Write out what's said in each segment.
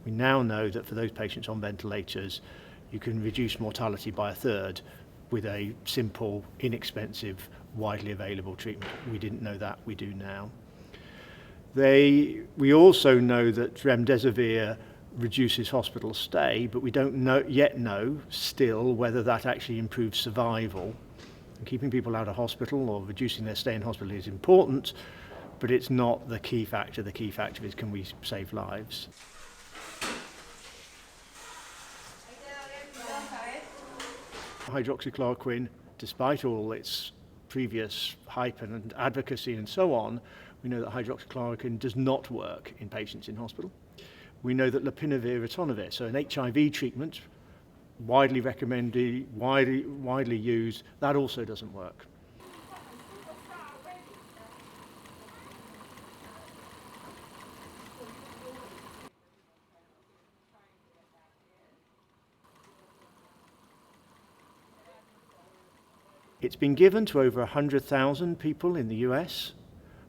We now know that for those patients on ventilators, you can reduce mortality by a third with a simple, inexpensive, widely available treatment. We didn't know that, we do now. We also know that remdesivir reduces hospital stay, but we don't yet know still whether that actually improves survival. And keeping people out of hospital or reducing their stay in hospital is important, but it's not the key factor. The key factor is, can we save lives? Hydroxychloroquine, despite all its previous hype and advocacy and so on, we know that hydroxychloroquine does not work in patients in hospital. We know that lopinavir-ritonavir, so an HIV treatment, widely recommended, widely used, that also doesn't work. It's been given to over 100,000 people in the US,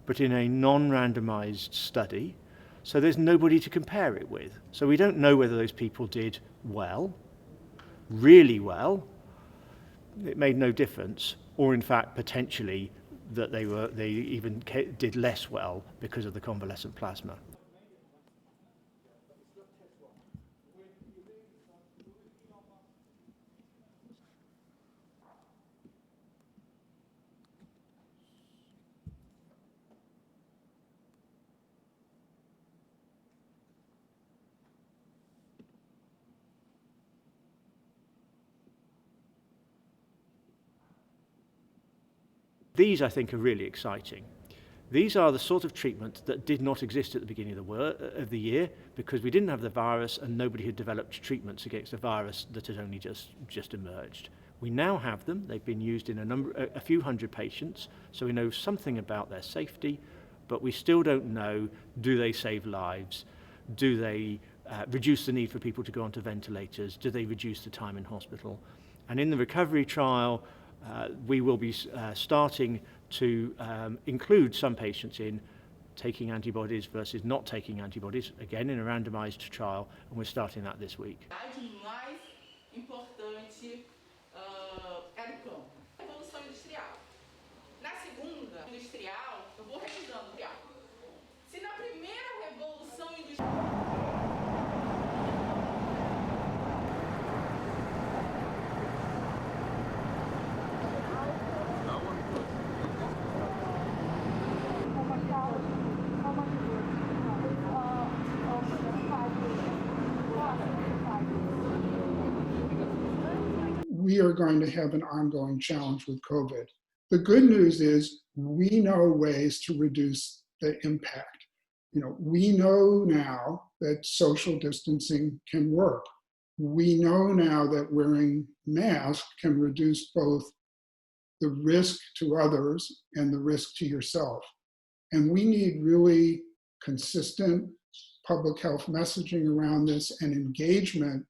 but in a non-randomized study, so there's nobody to compare it with. So we don't know whether those people did well, really well, it made no difference, or in fact potentially that they even did less well because of the convalescent plasma. These, I think, are really exciting. These are the sort of treatments that did not exist at the beginning of the year because we didn't have the virus and nobody had developed treatments against a virus that had only just emerged. We now have them. They've been used in a few hundred patients, so we know something about their safety, but we still don't know, do they save lives? Do they reduce the need for people to go onto ventilators? Do they reduce the time in hospital? And in the recovery trial, we will be starting to include some patients in taking antibodies versus not taking antibodies, again in a randomized trial, and we're starting that this week. Mais importante era o campo. Revolução industrial. Na segunda industrial, eu vou revisando. Se na primeira revolução industrial we are going to have an ongoing challenge with COVID. The good news is we know ways to reduce the impact. We know now that social distancing can work. We know now that wearing masks can reduce both the risk to others and the risk to yourself. And we need really consistent public health messaging around this and engagement.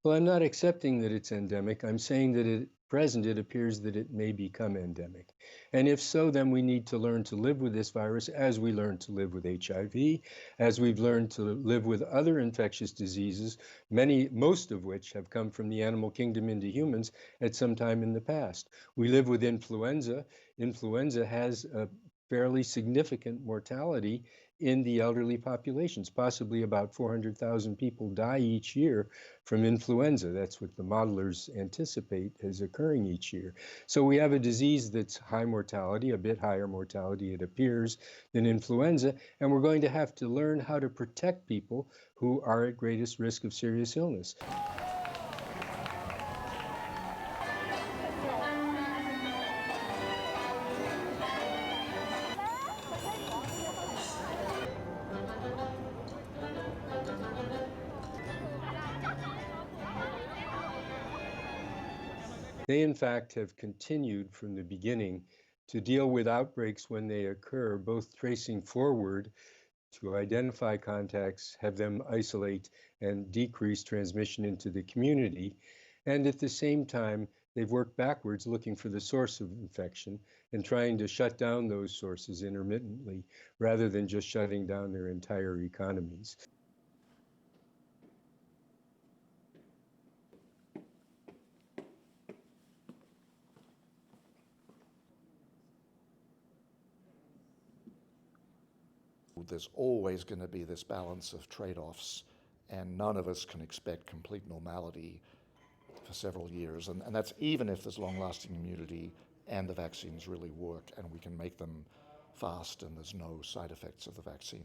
Well, I'm not accepting that it's endemic. I'm saying that at present it appears that it may become endemic. And if so, then we need to learn to live with this virus as we learn to live with HIV, as we've learned to live with other infectious diseases, most of which have come from the animal kingdom into humans at some time in the past. We live with influenza. Influenza has a fairly significant mortality in the elderly populations. Possibly about 400,000 people die each year from influenza. That's what the modelers anticipate is occurring each year. So we have a disease that's high mortality, a bit higher mortality, it appears, than influenza, and we're going to have to learn how to protect people who are at greatest risk of serious illness. They, in fact, have continued from the beginning to deal with outbreaks when they occur, both tracing forward to identify contacts, have them isolate and decrease transmission into the community. And at the same time, they've worked backwards looking for the source of infection and trying to shut down those sources intermittently rather than just shutting down their entire economies. There's always going to be this balance of trade-offs, and none of us can expect complete normality for several years. And that's even if there's long-lasting immunity and the vaccines really work and we can make them fast and there's no side effects of the vaccine.